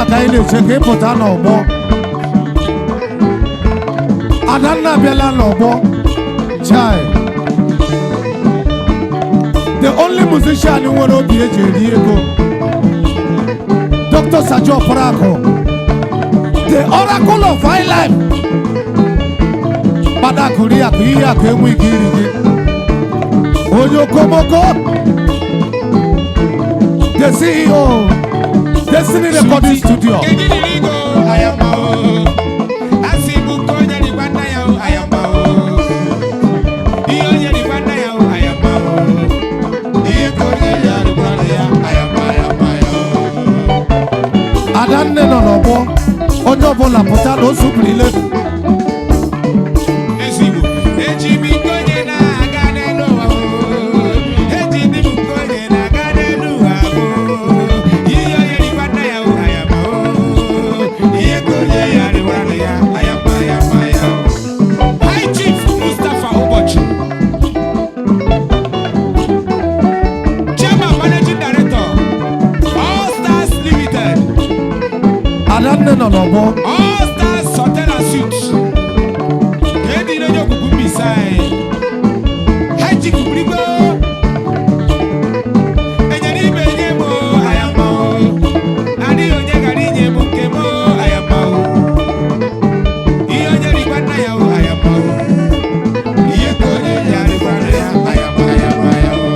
ka ile cheke pụta n'ọgbọ Adanna bịala n'ọgbọ chai the only musician nwere obi eji eri ego Dr. Sajo Prako the oracle of high life Bada Korea ka ihe aka enwe ike iri gị onye okomoko the CEO Destiny Recording Studio Adanne nọ n'ọgbọ onye ọbụla pụta na osu bụrụ Adanne nọ n'ọgbọ All Stars Hotel and Suites. Kedu na yoku kumisai. Haji kubrigo. Enyeri benyemo ayamo. Adi onye gari nyemo kemo ayamo. Iyo nyeri kwana ya ayamo. Iye konye yari kwana ya ayamo ayamo.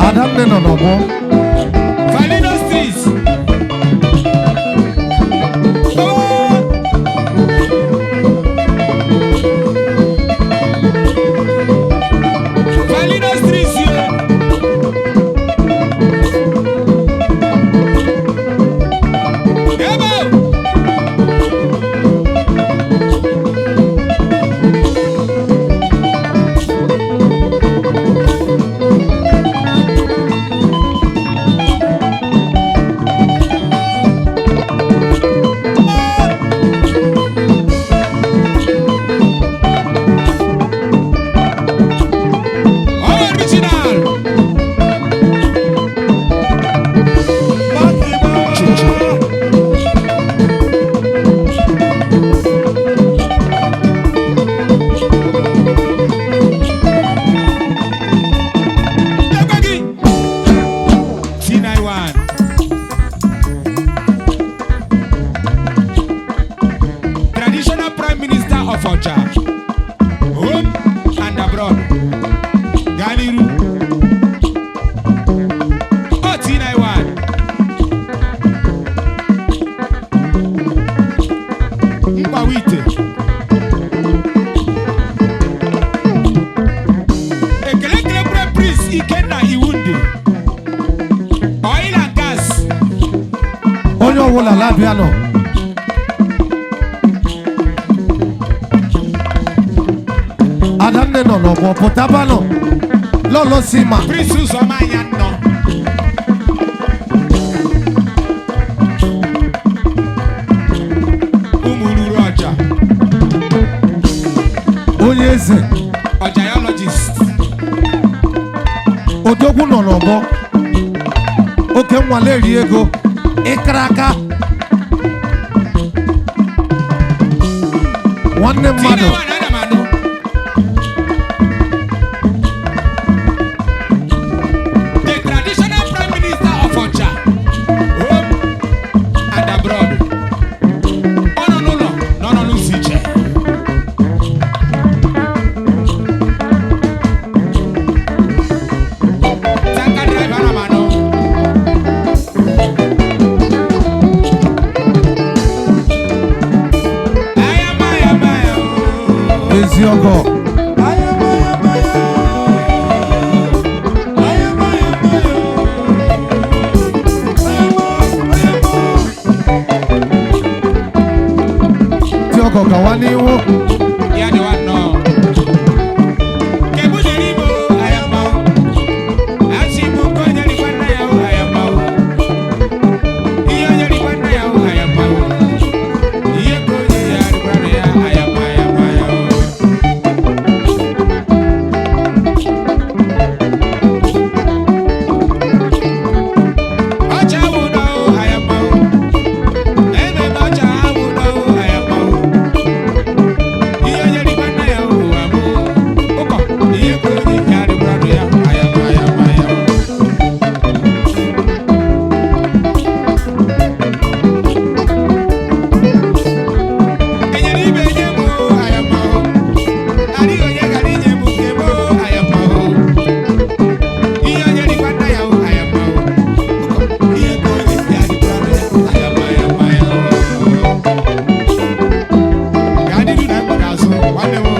Adanne nọ n'ọgbọ Valino Streets. Valino Streets. Traditional Prime Minister of Ocha, home and abroad. Ganiru. T91. Mbawite. Ekele Prince Ikenna Iwunde. Oil and gas. onye ọbụla labịa nọ Adanne nọ n'ọgbọ pụtaba nọ lọlọ si ma Prince Uzomanya nọ. Umururu Ọja. onye eze Ọjayologist. odogwu nọ n'ọgbọ oke nwale eri ego ịkara aka nwanne mmadụ The traditional Prime Minister of Ocha, home and abroad. No, Luciche. Tanka driver Amano. Akọ gawa n'ihu. Ya dị nwanọ. Kebu dịrị Igbo ayama o. Achị Igbo nke onye rikwa nna ya o ayama o. Ihe onye rikwa nna ya o ayama o. Ihe ka onye ya rikwa nna ya ayama ayama ya o. Ọcha awụ na o ayama o. Ebe m ọcha awụ na o ayama o. Ihe onye rikwa nna ya o amụ. Ụkọ ihe ka onye ya rikwa nna ya ayama ayama ya o. Enyere ibe nye m o ayama o. Adịghị onye gara inye m nke m o ayama o. Ihe onye rikwa nna ya o ayama o. Ụkọ ihe ka onye ya rikwa nna ya ayama ayama ya o. Ka adịrị na mgbede azụ nwanne m o.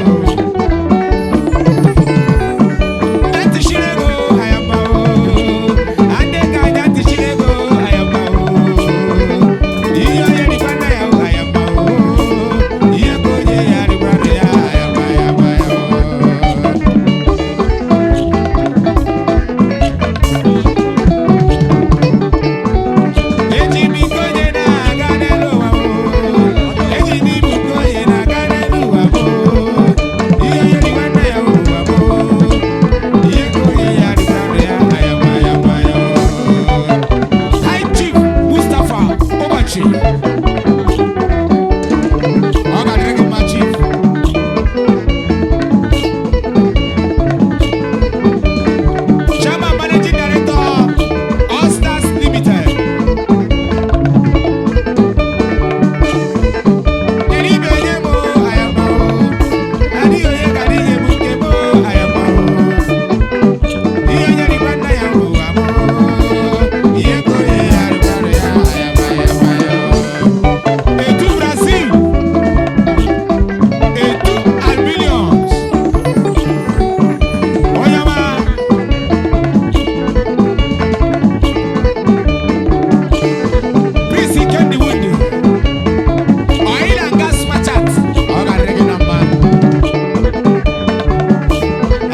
Atịchiri ego ayama o. Adị ka anyị atịchiri ego ayama o. Ihe onye rikwa nna ya o ayama o. Ihe ka onye ya rikwa nna ya ayama ayama ya o. Eji m iko onye na-aga n'elu ụwa o. Eji m ibu iko onye na-aga n'elu ụwa o. Ihe onye rikwa nna ya o ụwa o. Ihe ka onye ya rikwa nna ya ayama ayama ya o. High Chief Mustapha Ụbọchị. Ọ ga-adịrị gị mma Chief. Chairman Managing Director All Stars Limited. Kedu ibe onye m o ayama o. Adịghị onye gara inye m nke m o ayama o. Ihe onye rikwa nna ya o amụ. Ihe ka onye ya rikwa nna ya ayama ayama ya o. Etu Brazil. Etu Albilions. Onye ọma. Prince Ikendi Windi. Oil and gas merchant. Ọ ga-adịrị gị na mma.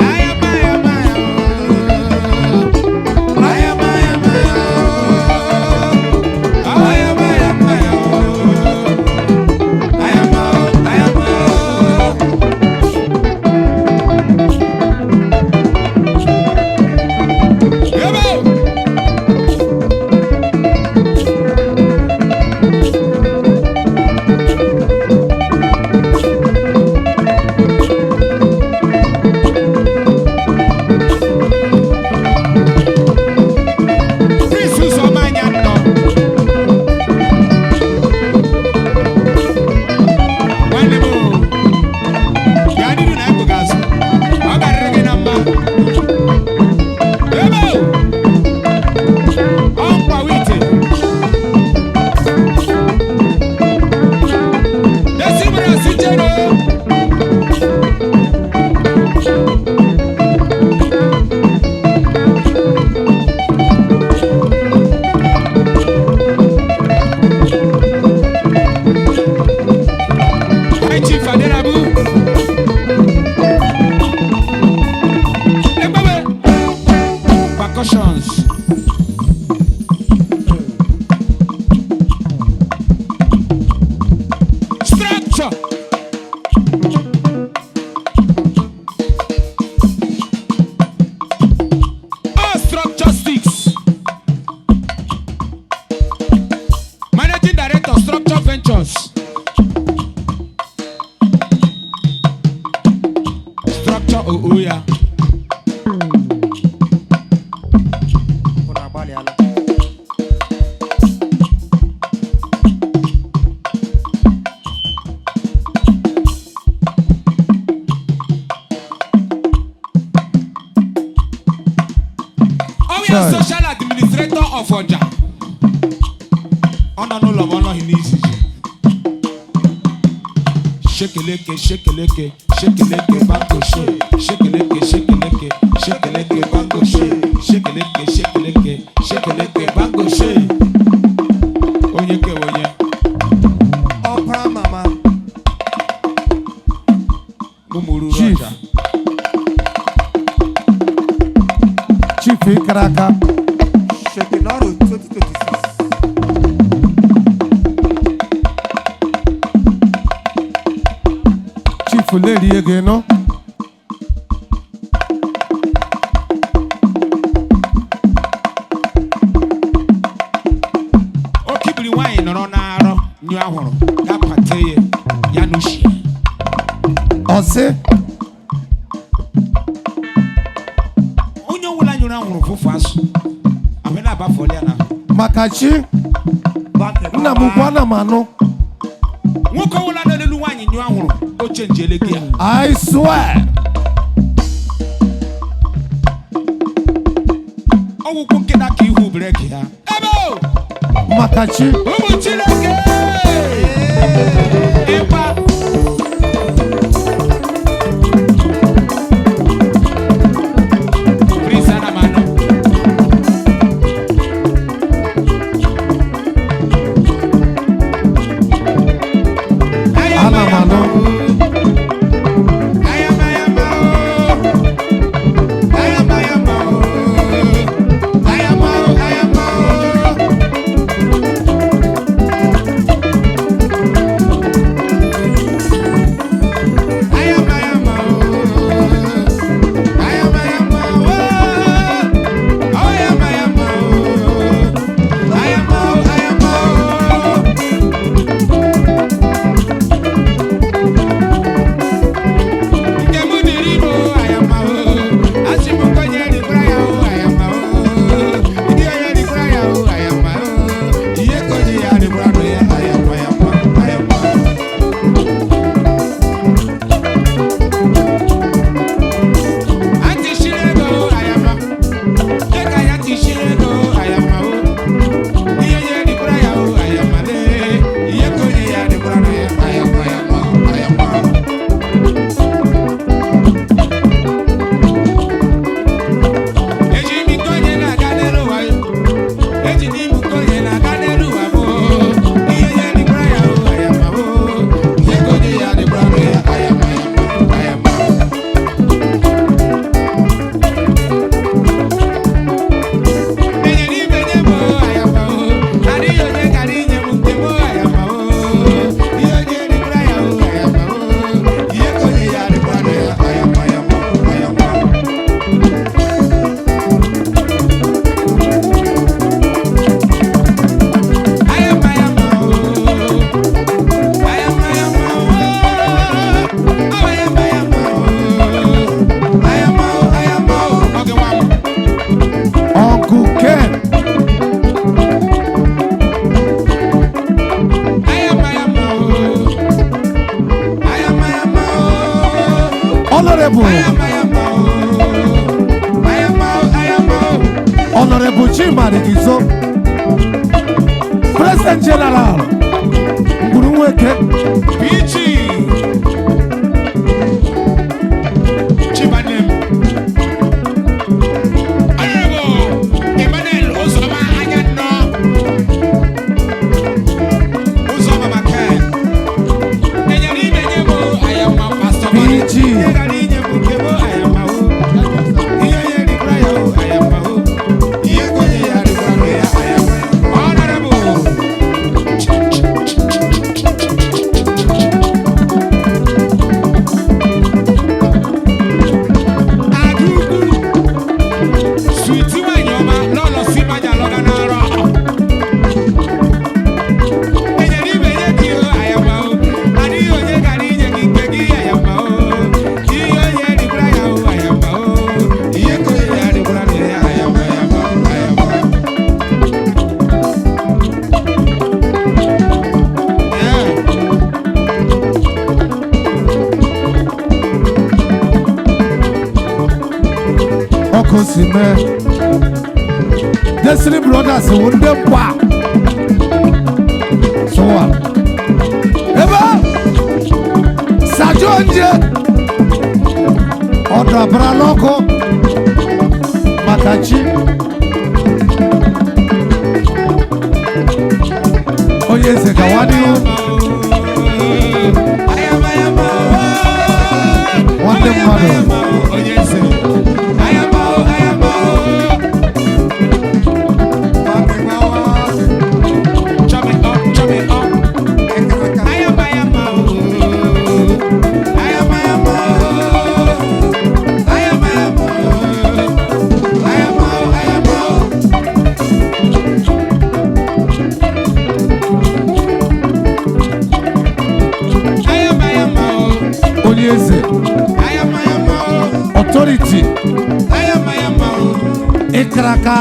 Ayama ayama ya o. Ayama ayama ya o. Ayama ayama ya o. Ayama o, ayama o. Yebo! Prince Uzomanya nọ. Nwanne m o. Ya n'iru na ekwu ga-azụ. Ọ ga-adịrị gị na mma. Ebe o. Ọ nkwa wite. Desi mụrụ si chere o. High Chief Adelabu. Egbebe. Percussions. Structure. All structure sticks. Managing Director Structure Ventures. Structure Ooya. Oya Social Administrator of Oja. Ọ nọ n'ụlọ m, ọ nọghị n'isi. Shekeleke, shekeleke, shekeleke, bango she. Shekeleke, shekeleke, shekeleke, bango she. Shekeleke, shekeleke, shekeleke, bango she. Onye ke onye. Opera mama. Chief Ikaraka. Shekinoro 2026. Chief Lady again, no? Okibiri wine nọrọ n'arọ nyu ahụrụ ga-apate ya n'ushi. Ose. Onye ọbụla nyụrụ ahụrụ fụfụ asụ. Abịa na-abafọli ya na. Makachi. Nna m ukwu ana m anụ. Nwoke ọbụla nọ n'elu nwaanyị nyụ ahụrụ oche njele gị ya. I swear. Ọgwụkwụ nkịta ka ihu breki ha. Ebe o! Makachi. Ụmụ Chineke! Ịgba! Prince Anamano. Anamano. Honorable Chimari Gizo, President General, Guruweke, Pichi, Chibanem, Honorable Emmanuel Osama Agano, Osama Makan, Enyari Benyemo, I am a pastor. PG. Okosime, Destiny Brothers, one day, wow. So what? Eba, Sajonje, Odra Braloko, Makachi, oh yes, Kawadi, one day, mother. eze authority ịkara aka